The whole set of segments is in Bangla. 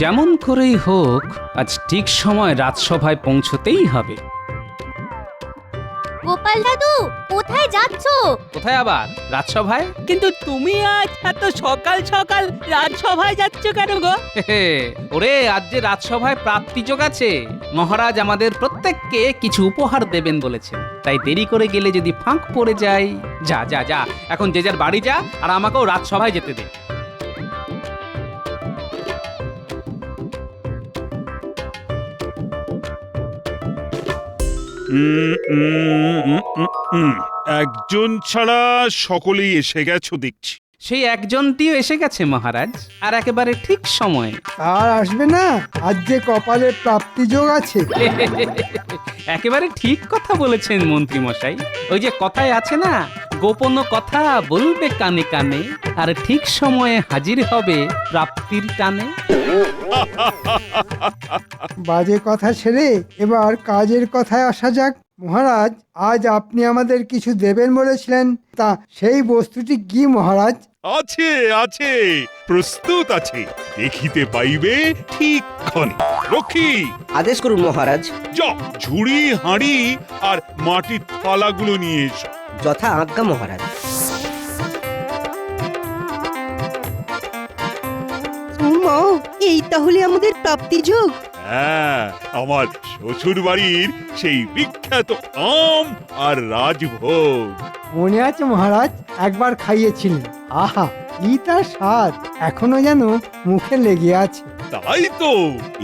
যেমন করেই হোক আজ ঠিক সময় রাজসভায় পৌঁছতেই হবে। গোপাল দাদু কোথায় যাচ্ছো? কোথায় আবার? রাজসভায়। কিন্তু তুমি আজ এত সকাল সকাল রাজসভায় যাচ্ছ কেন গো? ওরে, আজ যে রাজসভায় প্রাপ্তিযোগ আছে, মহারাজ আমাদের প্রত্যেককে কিছু উপহার দেবেন বলেছেন, তাই দেরি করে গেলে যদি ফাঁক পড়ে যায়। যা যা যা, এখন যে যার বাড়ি যা, আর আমাকেও রাজসভায় যেতে দে। একজন ছাড়া সকলেই এসে গেছো দেখছি। সেই একজনটিও এসে গেছে মহারাজ, আর একেবারে ঠিক সময়। আর আসবে না, আজ যে কপালে প্রাপ্তিযোগ আছে। একেবারে ঠিক কথা বলেছেন মন্ত্রী মশাই। ওই যে কথায় আছে না, গোপন কথা বলবে কানে কানে, আর ঠিক সময়ে হাজির হবে প্রাপ্তির টানে। বাজে কথা ছেড়ে এবার কাজের কথায় আসা যাক। মহারাজ, আজ আপনি আমাদের কিছু দেবেন বলেছিলেন, তা সেই বস্তুটি কি মহারাজ? আছে আছে, প্রস্তুত আছে, দেখিতে পাইবে ঠিক ক্ষণে। রক্ষী, আদেশ করুন মহারাজ। যাও ঝুড়ি হাঁড়ি আর মাটির থালাগুলো নিয়ে এসো। যথা আজ্ঞা মহারাজ। এই তাহলে আমাদের প্রাপ্তিযোগ। হ্যাঁ, আমার শ্বশুর বাড়ির সেই বিখ্যাত আম আর রাজভোগ। মনে আছে মহারাজ, একবার খাইয়েছিলেন। আহা, কি তার স্বাদ এখনো যেন মুখে লেগে আছে। তাই তো,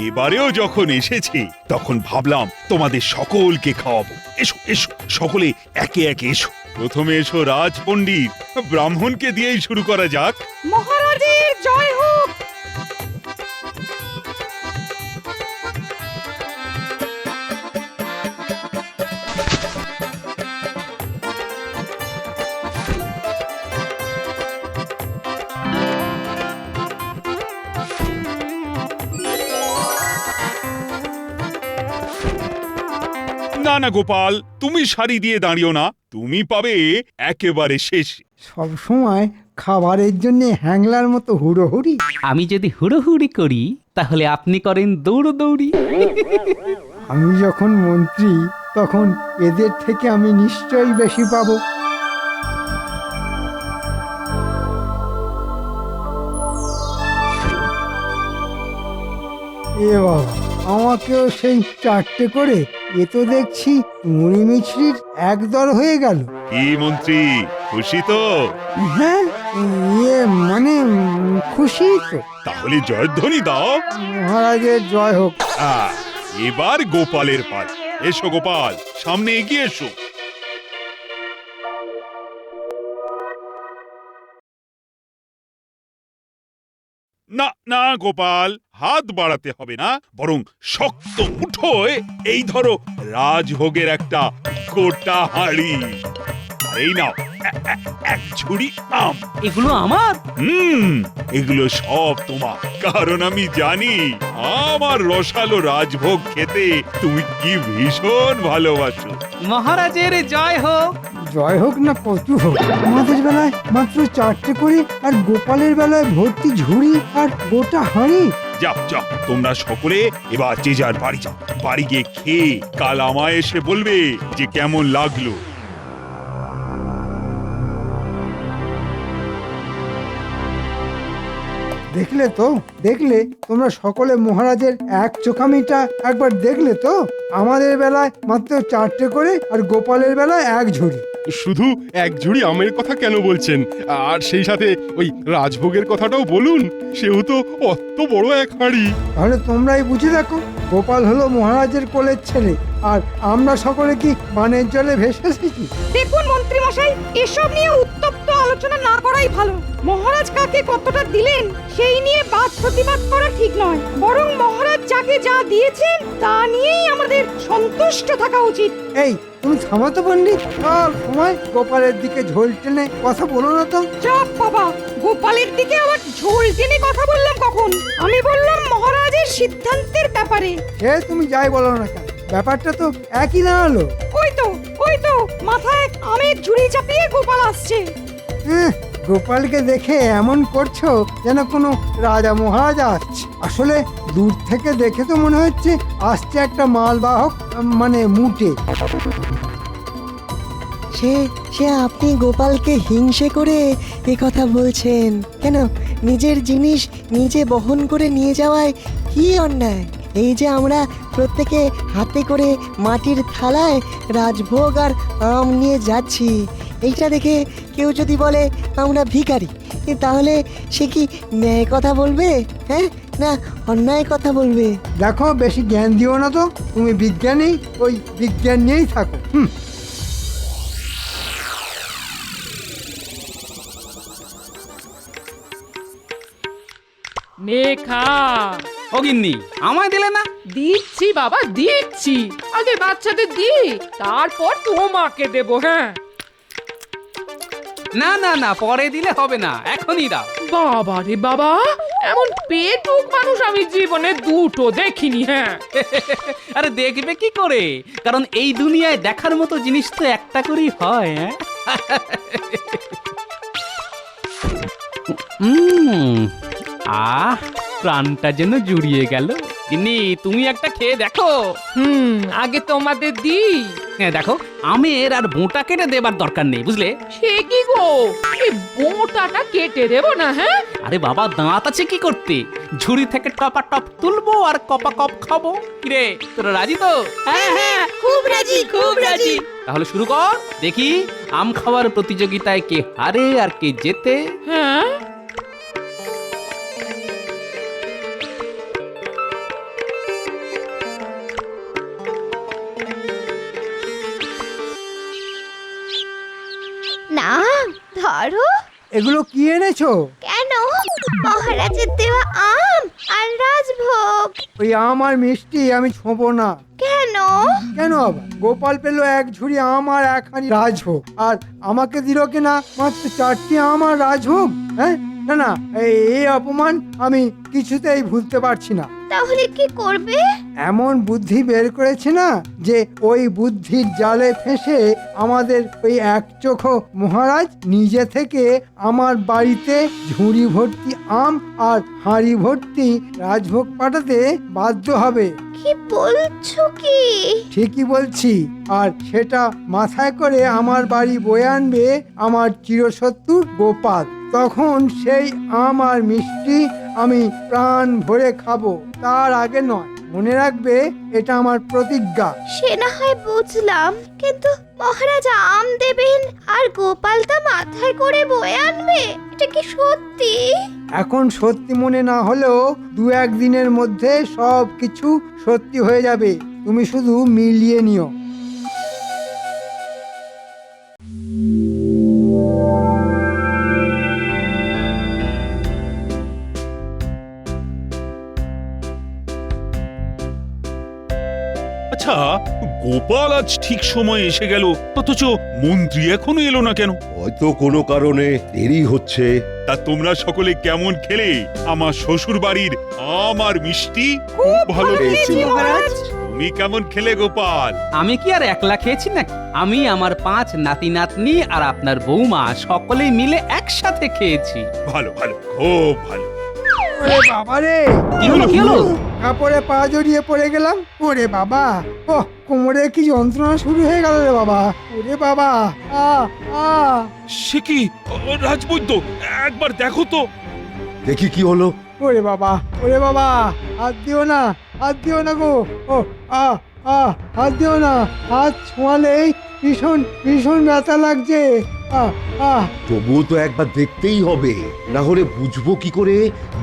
এবারেও যখন এসেছে তখন ভাবলাম তোমাদের সকলকে খাওয়াবো। এসো এসো, সকলে একে একে এসো। প্রথমে এসো রাজ পণ্ডিত, ব্রাহ্মণকে দিয়েই শুরু করা যাক। মহারাজের জয় হোক। না না গোপাল, তুমি সারি দিয়ে দাঁড়িও না, তুমি পাবে একেবারে শেষে। সব সময় খাবারের জন্য হ্যাংলার মতো হুড়োহুড়ি। আমি যদি হুড়োহুড়ি করি, তাহলে আপনি করেন দৌড়দৌড়ি। আমি যখন মন্ত্রী, তখন এদের থেকে আমি নিশ্চয়ই বেশি পাবো। এ বাবা, আমাকেও সেই চারটে করে, এ তো দেখছি মুড়ি মিছরির একদর হয়ে গেল। কি মন্ত্রী, খুশি তো? হ্যাঁ, ইয়ে মানে খুশি তো। তাহলে জয়ধ্বনি দাও। মহারাজের জয় হোক। এবার গোপালের পাল। এসো গোপাল, সামনে এগিয়ে এসো। না না গোপাল, হাত বাড়াতে হবে না, বরং শক্ত মুঠোয় এই ধরো রাজভোগের একটা গোটা হাঁড়ি। আর এই নাও এক ঝুড়ি আম। এগুলো আমার? এগুলো সব তোমার, কারণ আমি জানি আমার রসালো রাজভোগ খেতে তুমি কি ভীষণ ভালোবাসো। মহারাজের জয় হোক। জয় হোক না কচু হোক, আমাদের বেলায় মাত্র চারটে করে, আর গোপালের বেলায় ভর্তি ঝুড়ি আর গোটা হাঁড়ি। যাও যাও, তোমরা সকলে এবার যে যার বাড়ি যাও। বাড়ি গিয়ে খেয়ে কাল আমায় এসে বলবে যে কেমন লাগলো। দেখলে তো, দেখলে তোমরা সকলে মহারাজের এক চোখামিটা একবার দেখলে তো? আমাদের বেলায় মাত্র চারটে করে, আর গোপালের বেলায় এক ঝুড়ি। শুধু এক ঝুড়ি আমের কথা কেন বলছেন? আর সেই সাথে ওই রাজভোগের কথাটাও বলুন, সেও তো অত বড় এক হাঁড়ি। তাহলে তোমরাই বুঝে দেখো, গোপাল হলো মহারাজের কোলের ছেলে, আর আমরা সকলে কি বানের জলে ভেসে এসেছি? দেখুন মন্ত্রী মশাই, এসব নিয়ে উত্তপ্ত আলোচনা না করাই ভালো। মহারাজ কাকে কতটা দিলেন সেই নিয়ে বাদ প্রতিবাদ করা ঠিক নয়, বরং মহারাজ যাকে যা দিয়েছেন তা নিয়েই আমাদের সন্তুষ্ট থাকা উচিত। এই, তুমি থামাতো পণ্ডিত, সব সময় গোপালের দিকে ঝোল টেনে কথা বলো না তো। চাপ বাবা, গোপালের দিকে আবার ঝোল টেনে কথা বললাম কখন? আমি বললাম মহারাজের সিদ্ধান্তের ব্যাপারে। সে তুমি যাই বলো না কেন, ব্যাপারটা তো একই দাঁড়ালো। ওই তো মাথায় আমের ঝুড়ি চাপিয়ে গোপাল আসছে। গোপালকে দেখে এমন করছো যেন কোনো রাজা মহারাজা আসছে। আসলে দূর থেকে দেখে তো মনে হচ্ছে আসছে একটা মালবাহক, মানে মুটে। সে সে আপনি গোপালকে হিংসে করে এ কথা বলছেন কেন? নিজের জিনিস নিজে বহন করে নিয়ে যাওয়ায় কি অন্যায়? এই যে আমরা প্রত্যেকে হাতে করে মাটির থালায় রাজভোগ আর আম নিয়ে যাচ্ছি, এইটা দেখে কেউ যদি বলে আমরা ভিখারি, তাহলে সে কি ন্যায় কথা বলবে, হ্যাঁ, না অন্যায় কথা বলবে? দেখো, বেশি জ্ঞান দিও না তো, তুমি বিজ্ঞানী, ওই বিজ্ঞান নিয়েই থাকো। হুম। নে খা। ও গিন্নি, আমায় দিলে না? দিচ্ছি বাবা, দিচ্ছি। আগে বাচ্চাদের দি, তারপর তোমাকে দেবো। হ্যাঁ, না না না, পরে দিলে হবে না, এখনই দাও। বাবা রে বাবা, এমন পেটুক মানুষ আমি জীবনে দুটো দেখিনি। হ্যাঁ, আরে দেখবে কি করে, কারণ এই দুনিয়ায় দেখার মতো জিনিস তো একটা করেই হয়। আহ, প্রাণটা যেন জুড়িয়ে গেল। গিন্নি, তুমি একটা খেয়ে দেখো। আগে তোমাদের দি। হ্যাঁ দেখো, আমের আর বোঁটা কেটে দেবার দরকার নেই, বুঝলে? সে কি গো, এই বোঁটাটা কেটে দেবো না? হ্যাঁ, আরে বাবা, দাঁত আছে কি করতে? ঝুড়ি থেকে টপা টপ তুলবো আর কপা কপ খাবো। কিরে, তোরা রাজি তো? হ্যাঁ হ্যাঁ, খুব রাজি, খুব রাজি। তাহলে শুরু কর, দেখি আম খাওয়ার প্রতিযোগিতায় কে হারে আর কে জেতে। হ্যাঁ, না, ধরো। এগুলো কি এনেছো? কেন? মহারাজের দেওয়া আম আর রাজভোগ। ওই আম আর মিষ্টি আমি ছোঁবো না। কেন? কেন আবার? গোপাল পেলো এক ঝুড়ি আম আর এক হাঁড়ি রাজভোগ, আর আমাকে দিল কিনা মাত্র 4টি আম আর রাজভোগ। হ্যাঁ, না না, এই অপমান আমি কিছুতেই ভুলতে পারছি না। তাহলে কি করবে? এমন বুদ্ধি বের করেছে না, যে ওই বুদ্ধির জালে ফেঁসে আমাদের ওই এক চোখো মহারাজ নিজে থেকে আমার বাড়িতে ঝুড়ি ভর্তি আম আর হাঁড়ি ভর্তি রাজভোগ পাঠাতে বাধ্য হবে। কি বলছো কি? ঠিকই বলছি। আর সেটা মাথায় করে আমার বাড়ি বয়ে আনবে আমার চিরশত্রু গোপাল। তখন সেই আম আর মিষ্টি আমি প্রাণ ভরে খাবো, তার আগে নয়। মনে রাখবে, এটা আমার প্রতিজ্ঞা। সে না হয় বুঝলাম, কিন্তু মহারাজ আম দেবেন আর গোপাল তা মাথায় করে বয়ে আনবে, এটা কি সত্যি? এখন সত্যি মনে না হলেও 2-1 দিনের মধ্যে সব কিছু সত্যি হয়ে যাবে। তুমি শুধু মিলিয়ে নিও। আচ্ছা, গোপাল আজ ঠিক সময় এসে গেল, অথচ মন্ত্রী এখনো এলো না কেন? হয়তো কোনো কারণে দেরি হচ্ছে। তা তোমরা সকলে কেমন খেলে আমার শ্বশুর বাড়ির আম আর মিষ্টি? খুব ভালো খেয়েছি, মহারাজ। তুমি কেমন খেলে গোপাল? আমি কি আর একলা খেয়েছি নাকি? আমি, আমার 5 নাতি নাতনি আর আপনার বৌমা সকলেই মিলে একসাথে খেয়েছি। ভালো ভালো, খুব ভালো। ওরে বাবা রে! কি হলো, কি হলো? কাপড়ে পা জড়িয়ে পড়ে গেলাম। ওরে বাবা! ও, কোমরে কি যন্ত্রণা শুরু হয়ে গেল রে বাবা! ওরে বাবা! আ আ সে কি রাজবৈদ্য, একবার দেখো তো। দেখি কি হলো। ওরে বাবা! ওরে বাবা! হাত দিও না, হাত দিও না গো! ও আ আ হাত দিও না, হাত ছোঁয়ালেই ভীষণ ভীষণ ব্যথা লাগছে। আ আ তবুও তো একবার দেখতেই হবে, না হলে বুঝবো কি করে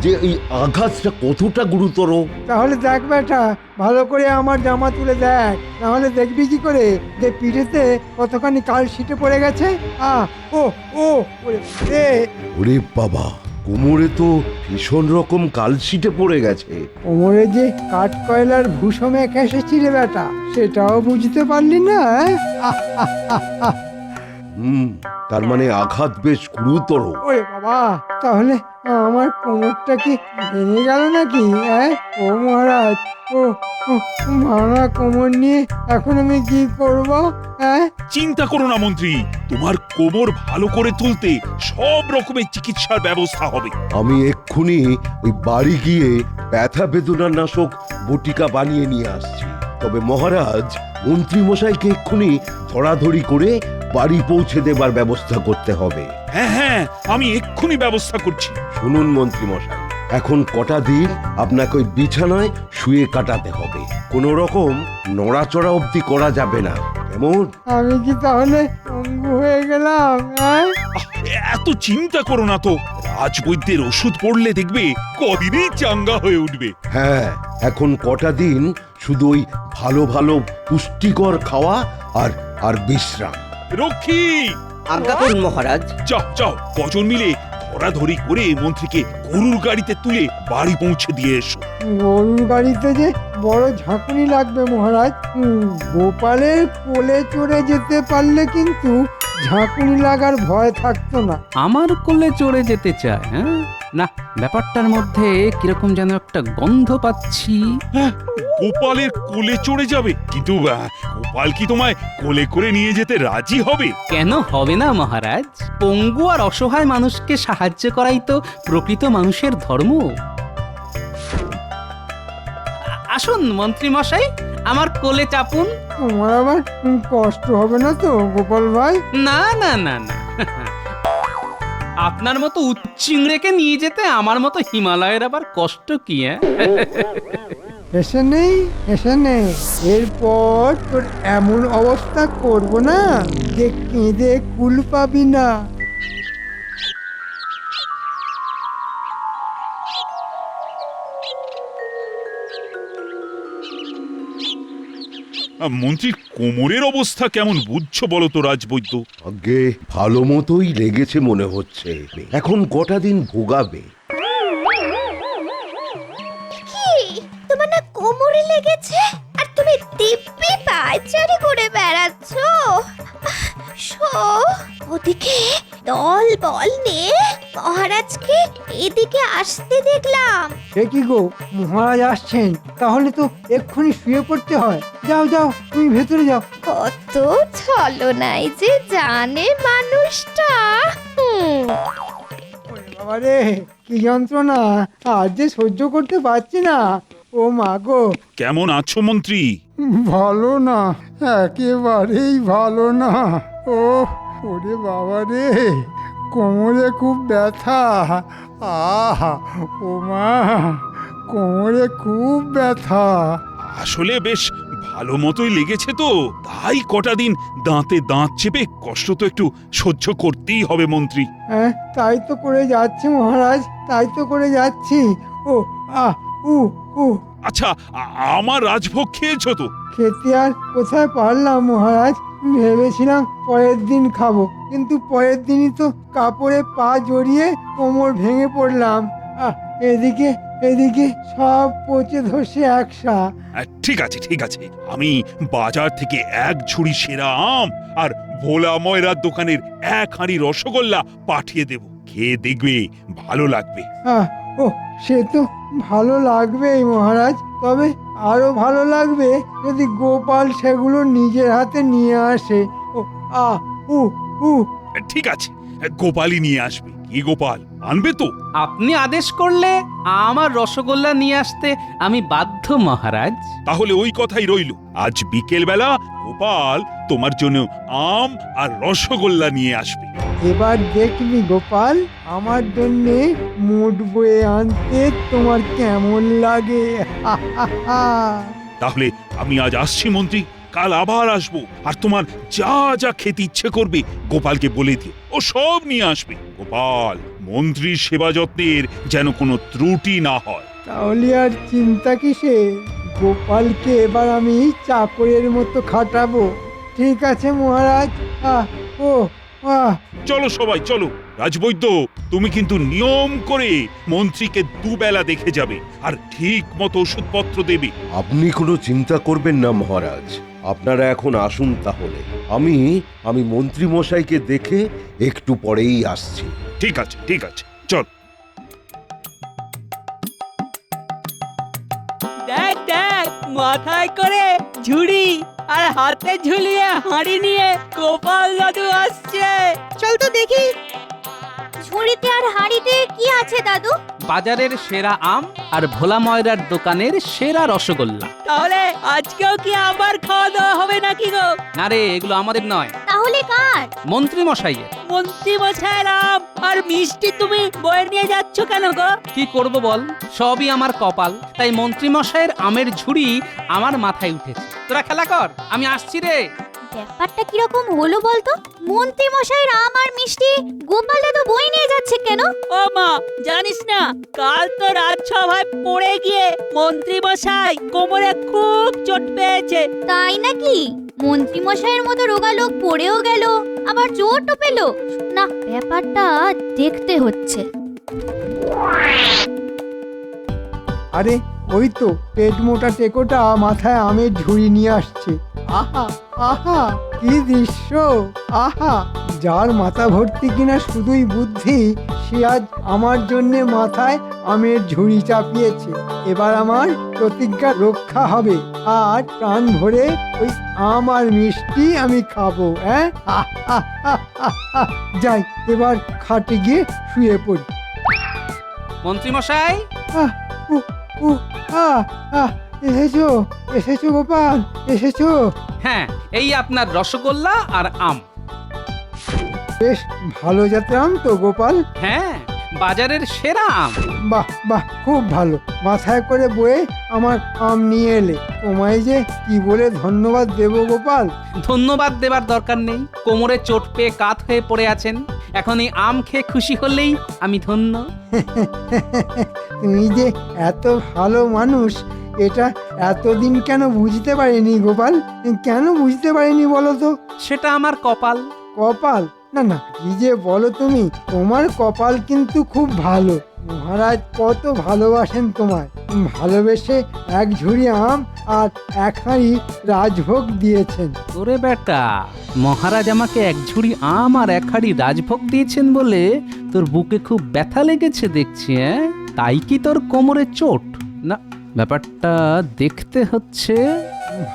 যে এই আঘাতটা কতটা গুরুতর। তাহলে দেখ বেটা, ভালো করে আমার জামা তুলে দেখ, না হলে দেখবি কি করে যে পিঠেতে কতখানি কাল ছিটে পড়ে গেছে। আ ও ও ওরে রে! ওরে বাবা, কোমরে তো ভীষণ রকম কালশিটে পড়ে গেছে। কোমরে যে কাঠ কয়লার ভূষো মেখে এসেছি রে বেটা, সেটাও বুঝতে পারলি না? আহ, আহ, আহ, আহ। তার মানে আঘাত বেশ গুরুতর। ওরে বাবা! তাহলে আমার কোমরটা কি ভেঙে গেল নাকি? ও মহারাজ, ও ও, ভাঙা কোমর নিয়ে এখন আমি কি করব? চিন্তা করো না মন্ত্রী, তোমার কোমর ভালো করে তুলতে সব রকমের চিকিৎসার ব্যবস্থা হবে। আমি এক্ষুনি ওই বাড়ি গিয়ে ব্যথা বেদনার নাশক বটিকা বানিয়ে নিয়ে আসছি। তবে মহারাজ, মন্ত্রী মশাইকে এক্ষুনি ধরাধরি করে বাড়ি পৌঁছে দেবার ব্যবস্থা করতে হবে। হ্যাঁ হ্যাঁ, আমি এক্ষুনি ব্যবস্থা করছি। শুনুন মন্ত্রী মশাই, এখন কটা দিন আপনাকে ওই বিছানায় শুয়ে কাটাতে হবে। কোনো রকম নড়াচড়া অবধি করা যাবে না, কেমন? আমি কি তাহলে পঙ্গু হয়ে গেলাম? হ্যাঁ, এত চিন্তা করো না তো, রাজবৈদ্যের ওষুধ পড়লে দেখবে কদিনেই চাঙ্গা হয়ে উঠবে। হ্যাঁ, এখন কটা দিন শুধু ওই ভালো ভালো পুষ্টিকর খাওয়া আর আর বিশ্রাম। রক্ষী, আজ্ঞা করুন মহারাজ। যাও যাও, কজন মিলে ধরাধরি করে মন্ত্রীকে গরুর গাড়িতে তুলে বাড়ি পৌঁছে দিয়ে এসো। গরুর গাড়িতে যে বড় ঝাঁকুনি লাগবে মহারাজ। গোপালের কোলে চড়ে যেতে পারলে কিন্তু ঝাঁকুনি লাগার ভয় থাকতো না। আমার কোলে চড়ে যেতে চায়? হ্যাঁ, না, ব্যাপারটার মধ্যে কিরকম যেন একটা গন্ধ পাচ্ছি। হ্যাঁ, গোপালের কোলে চড়ে যাবে? কিন্তু গোপাল কি তোমায় কোলে করে নিয়ে যেতে রাজি হবে? কেন হবে না মহারাজ? পঙ্গু আর অসহায় মানুষকে সাহায্য করাই তো প্রকৃত মানুষের ধর্ম। আসুন মন্ত্রী মশাই, আমার কোলে চাপুন। তোমার আবার কষ্ট হবে না তো গোপাল ভাই? না না না না, আপনার মতো উচ্চিংড়েকে নিয়ে যেতে আমার মতো হিমালয়ের আবার কষ্ট কি? এসে নেই, এসে নেই। এরপর তোর এমন অবস্থা করব না যে কেঁদে কুল পাবি না। মন্ত্রীর কোমরের অবস্থা কেমন বুঝছো বলো তো রাজবৈদ্য? আগে ভালো মতোই লেগেছে মনে হচ্ছে। এখন কটা দিন ভোগাবে। কি তোমার না কোমরে লেগেছে আর তুমি দিব্যি পায়চারি করে বেড়াচ্ছ? শো, ওদিকে দল বল নিয়ে মহারাজকে এদিকে আসতে দেখলাম। সে কি গো, মহারাজ আসছেন? তাহলে তো এক্ষুনি শুয়ে পড়তে হয়। যাও যাও, তুমি ভেতরে যাও। কত ছলনাই যে জানে মানুষটা। ওরে বাবা রে, কি যন্ত্রণা! আর যে সহ্য করতে পারছি না। ও মা গো! কেমন আছো মন্ত্রী? ভালো না, একেবারেই ভালো না। ও ওরে বাবা রে, কোমরে খুব ব্যথা। আহা, ও মা, কোমরে খুব ব্যথা। আসলে বেশ ভালো মতোই লেগেছে তো, তাই কটা দিন দাঁতে দাঁত চেপে কষ্ট তো একটু সহ্য করতেই হবে মন্ত্রী। হ্যাঁ, তাই তো করে যাচ্ছি মহারাজ, তাই তো করে যাচ্ছি। ও আহ উ উ আচ্ছা, আমার রাজভোগ খেয়েছো তো? খেতে আর কোথায় পারলাম মহারাজ। ভেবেছিলাম পরের দিন খাবো, কিন্তু পরের দিনই তো কাপড়ে পা জড়িয়ে কোমর ভেঙে পড়লাম। এদিকে এদিকে সব পচে ধসে একসা। ঠিক আছে ঠিক আছে, আমি বাজার থেকে এক ঝুড়ি সেরা আম আর ভোলা ময়রার দোকানের এক হাঁড়ি রসগোল্লা পাঠিয়ে দেব, খেয়ে দেখবে ভালো লাগবে। ও, সে তো ভালো লাগবেই মহারাজ, তবে আরো ভালো লাগবে যদি গোপাল সেগুলো নিজের হাতে নিয়ে আসে। ও আ উ উ ঠিক আছে, গোপালই নিয়ে আসবে। কি গোপাল আনবে তো? আপনি আদেশ করলে আমার রসগোল্লা নিয়ে আসতে আমি বাধ্য মহারাজ। তাহলে ওই কথাই রইল, আজ বিকেল বেলা গোপাল তোমার জন্য আম আর রসগোল্লা নিয়ে আসবে। এবার দেখবি গোপাল, আমার জন্যে মুড বয়ে আনতে তোমার কেমন লাগে। তাহলে আমি আজ আসছি মন্ত্রী, কাল আবার আসবো, আর তোমার যা যা খেতে ইচ্ছে করবে গোপালকে বলে দিও, ও সব নিয়ে আসবে। গোপাল, মন্ত্রীর সেবা যত্নের যেন কোনো ত্রুটি না হয়। তাহলে আর চিন্তা কিসে? গোপালকে এবার আমি চাকরের মতো খাটাবো। ঠিক আছে মহারাজ। ও চলো সবাই চলো। রাজবৈদ্য, তুমি কিন্তু নিয়ম করে মন্ত্রীকে দুবেলা দেখে যাবে আর ঠিক মতো ওষুধপত্র দেবে। আপনি কোনো চিন্তা করবেন না মহারাজ, আপনারা এখন আসুন। তাহলে আমি মন্ত্রী মশাইকে দেখে একটু পরেই আসছি। ঠিক আছে ঠিক আছে, চল। দেখ দেখ, মাথায় করে ঝুড়ি আর হাতে ঝুলিয়ে হাঁড়ি নিয়ে গোপাল দাদু আসছে। চল তো দেখি। ঝুড়িতে আর হাঁড়িতে কি আছে দাদু? বাজারের সেরা আম আর ভোলা ময়রার দোকানের সেরা রসগোল্লা। তাহলে আজকেও কি আবার খাওয়া দাওয়া হবে নাকি গো? না রে, এগুলো আমাদের নয়, তাহলে কার? মন্ত্রী মশাইয়ের। মন্ত্রী মশাইয়ের আম আর মিষ্টি তুমি বয়ে নিয়ে যাচ্ছ কেন গো? কি করব বল, সবই আমার কপাল। তাই মন্ত্রী মশাইয়ের আমের ঝুড়ি আমার মাথায় উঠেছে। তোরা খেলা কর, আমি আসছি রে। ব্যাপারটা কিরকম হলো বলতো? মন্ত্রী মশাইয়ের আম আর মিষ্টি গোপাল দাদু বই নিয়ে যাচ্ছে কেন? ও মা, জানিস না কাল তো রাজসভায় পড়ে গিয়ে মন্ত্রী মশাই কোমরে খুব চোট পেয়েছে। তাই নাকি? মন্ত্রী মশাইয়ের মতো রোগা লোক পড়েও গেল, আবার চোটও পেল। না, ব্যাপারটা দেখতে হচ্ছে। আরে ওই তো পেট মোটা টেকোটা মাথায় আমের ঝুড়ি নিয়ে আসছে। আহা আহা, কি দৃশ্য! আহা, যার মাথা ভর্তি কিনা শুধুই বুদ্ধি, সে আজ আমার জন্য মাথায় আমের ঝুড়ি চাপিয়েছে। এবার আমার প্রতিজ্ঞা রক্ষা হবে, আর প্রাণ ভরে ওই আম আর মিষ্টি আমি খাবো। হ্যাঁ, যাই এবার খাটে গিয়ে শুয়ে পড়ি। মন্ত্রী মশাই, আহ, উহ, উহ, আহ, আহ, এসেছো এসেছো গোপাল, এসেছো। হ্যাঁ, এই আপনার রসগোল্লা আর আম। বেশ ভালো জাতের আম তো গোপাল। হ্যাঁ, বাজারের সেরা আম। বাহ বাহ, খুব ভালো। মাথায় করে বয়ে আমার আম নিয়ে এলে। তোমায় যে কি বলে ধন্যবাদ দেব গোপাল। ধন্যবাদ দেবার দরকার নেই, কোমরে চোট পেয়ে কাত হয়ে পড়ে আছেন। এখন এই আম খেয়ে খুশি হলেই আমি ধন্য। তুমি যে এত ভালো মানুষ, এটা এতদিন কেন বুঝতে পারিনি গোপাল? কেন বুঝতে পারিনি বলো তো? সেটা আমার কপাল। কপাল? না না, কি যে বলো তুমি, তোমার কপাল কিন্তু খুব ভালো। মহারাজ কত ভালোবাসেন তোমায়। ভালোবেসে এক ঝুড়ি আম আর এক হাঁড়ি রাজভোগ দিয়েছেন। তোরে বেটা, মহারাজ আমাকে এক ঝুড়ি আম আর এক হাঁড়ি রাজভোগ দিয়েছেন বলে তোর বুকে খুব ব্যথা লেগেছে দেখছি। হ্যাঁ, তাই কি তোর কোমরে চোট? না, ব্যাপারটা দেখতে হচ্ছে।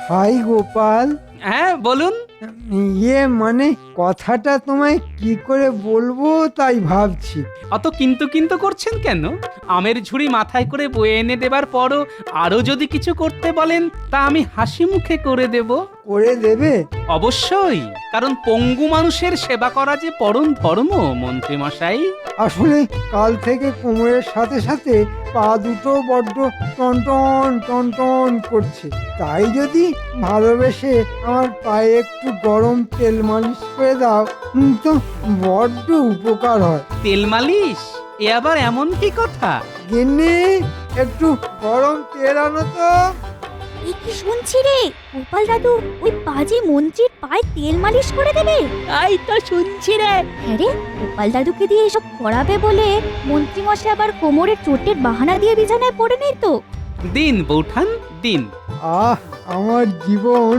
ভাই গোপাল, হ্যাঁ বলুন। ইয়ে মানে কথাটা তোমায় কি করে বলবো তাই ভাবছি। অত কিন্তু কিন্তু করছেন কেন? আমের ঝুড়ি মাথায় করে বয়ে এনে দেবার পরও আরো যদি কিছু করতে বলেন, তা আমি হাসি মুখে করে দেব। করে দেবে? অবশ্যই, কারণ পঙ্গু মানুষের সেবা করা যে পরম ধর্ম মন্ত্রী মশাই। আসলে কাল থেকে কোমরের সাথে সাথে পা দুটো বড্ড টনটন টনটন করছে। তাই যদি ভালোবেসে আমার পায়ে একটু গরম তেল মালিশ করে দাও, তো বড্ড উপকার হয়। তেল মালিশ? এ আবার এমন কি কথা? গিন্নি, একটু গরম তেল আনো তো। এই কি শুনছি রে, গোপাল দাদু ওই পাজি মন্ত্রীর পায়ে তেল মালিশ করে দেবে? তাই তো শুনছি রে। হ্যাঁ রে, গোপাল দাদুকে দিয়ে এসব করাবে বলে মন্ত্রী মশাই আবার কোমরের চোটের বাহানা দিয়ে বিছানায় পড়ে নেই তো? দিন বৌঠান, দিন। আহ, আমার জীবন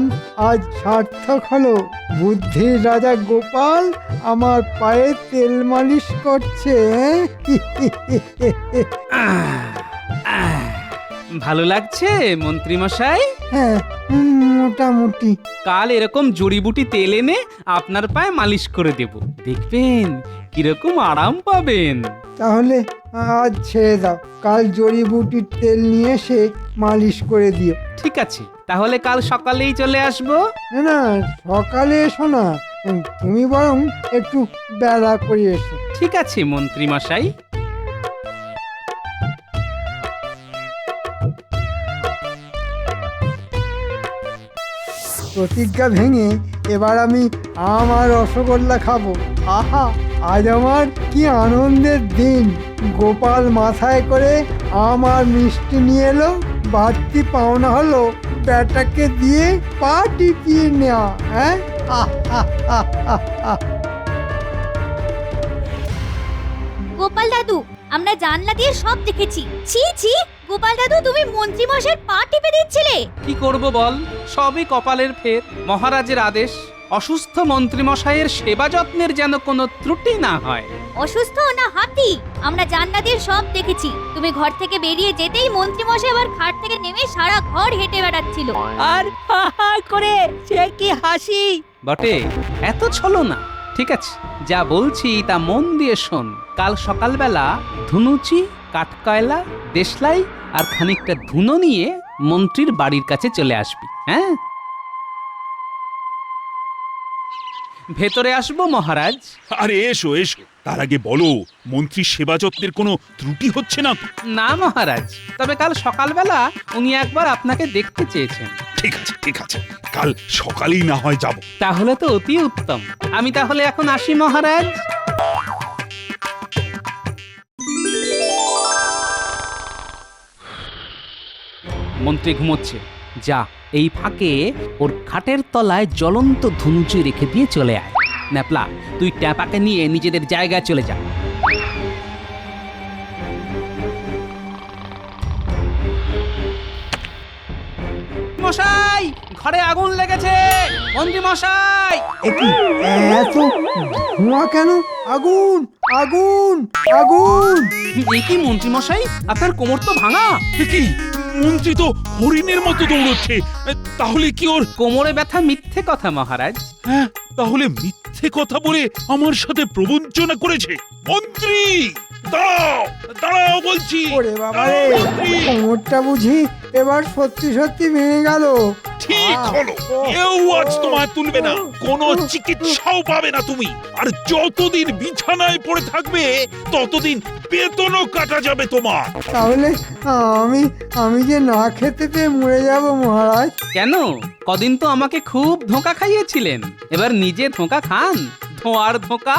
আজ সার্থক হলো। বুদ্ধির রাজা গোপাল আমার পায়ে তেল মালিশ করছে। ভালো লাগছে মন্ত্রী মশাই? হ্যাঁ, মোটামুটি। কাল এরকম জড়িবুটি তেল এনে আপনার পায়ে মালিশ করে দেব, দেখবেন কিরকম আরাম পাবেন। তাহলে আজ ছেড়ে দাও, কাল জড়িবুটির তেল নিয়ে এসে মালিশ করে দিও। ঠিক আছে, তাহলে কাল সকালেই চলে আসবো। না না, সকালে এসো না, তুমি বরং একটু বেলা করে এসো। ঠিক আছে মন্ত্রী মশাই। প্রতিজ্ঞা ভেঙে এবার আমি আম আর রসগোল্লা খাবো। আহা, আজ আমার কি আনন্দের দিন। গোপাল মাথায় করে আম আর মিষ্টি নিয়ে এলো, বাড়তি পাওনা হলো ব্যাটাকে দিয়ে পা টিপিয়ে নেওয়া। হ্যাঁ, গোপাল দাদু, আমরা জানলা দিয়ে সব দেখেছি। ছি ছি, গোপাল দাদু তুমি মন্ত্রী মশাইয়ের পা টিপে দিচ্ছিলে। কি করব বল, সবই কপালের ফের। মহারাজের আদেশ, অসুস্থ মন্ত্রী মশাইয়ের সেবা যত্নের যেন কোনো ত্রুটি না হয়। অসুস্থ না হাতি? আমরা জানলা দিয়ে সব দেখেছি। তুমি ঘর থেকে বেরিয়ে যেতেই মন্ত্রী মশাই আবার খাট থেকে নেমে সারা ঘর হেঁটে বেড়াচ্ছিল। আর হা হা করে সে কি হাসি! বটে, এত ছলো না। ঠিক আছে, যা বলছি তা মন দিয়ে শোন। কাল সকালবেলা ধুনুচি, কাঠকয়লা, দেশলাই আর খানিকটা ধুনো নিয়ে মন্ত্রীর বাড়ির কাছে চলে আসবি। হ্যাঁ, ভেতরে আসবো মহারাজ? আরে এসো এসো, তার আগে বলো মন্ত্রীর সেবা যত্নের কোনো ত্রুটি হচ্ছে না তো? না মহারাজ, তবে কাল সকালবেলা উনি একবার আপনাকে দেখতে চেয়েছেন। ঠিক আছে ঠিক আছে, কাল সকালেই না হয় যাব। তাহলে তো অতি উত্তম। আমি তাহলে এখন আসি মহারাজ। মন্ত্রী ঘুমোচ্ছে, যা এই ফাঁকে ওর খাটের তলায় জ্বলন্ত ধুনুচি রেখে দিয়ে চলে আয়। ন্যাপলা, তুই ট্যাপাকে নিয়ে নিজেদের জায়গায় চলে যা। মশাই, ঘরে আগুন লেগেছে। মন্ত্রী মশাই! একই এত ধোঁয়া কেন? আগুন আগুন আগুন! এ কি মন্ত্রী মশাই, আপনার কোমর তো ভাঙা। এ কি, মন্ত্রী তো হরিণের মতো দৌড়চ্ছে। তাহলে কি ওর? কোমরে ব্যথা মিথ্যে কথা মহারাজ। হ্যাঁ, তাহলে মিথ্যে কথা বলে আমার সাথে প্রবঞ্চনা করেছে। মন্ত্রী দাঁড়াও, দাঁড়াও বলছি। ওরে বাবা রে, মন্ত্রী! কোমরটা বুঝি এবার সত্যি সত্যি ভেঙে গেল। ঠিক হলো, কেউ আজ তোমায় তুলবে না, কোনো চিকিৎসাও পাবে না তুমি। আর যতদিন বিছানায় পড়ে থাকবে ততদিন বেতনও কাটা যাবে তোমার। তাহলে আমি আমি যে না খেতে পেয়ে মরে যাব মহারাজ। কেন? কদিন তো আমাকে খুব ধোঁকা খাইয়েছিলেন, এবার নিজে ধোঁকা খান। ধোঁয়ার ধোঁকা।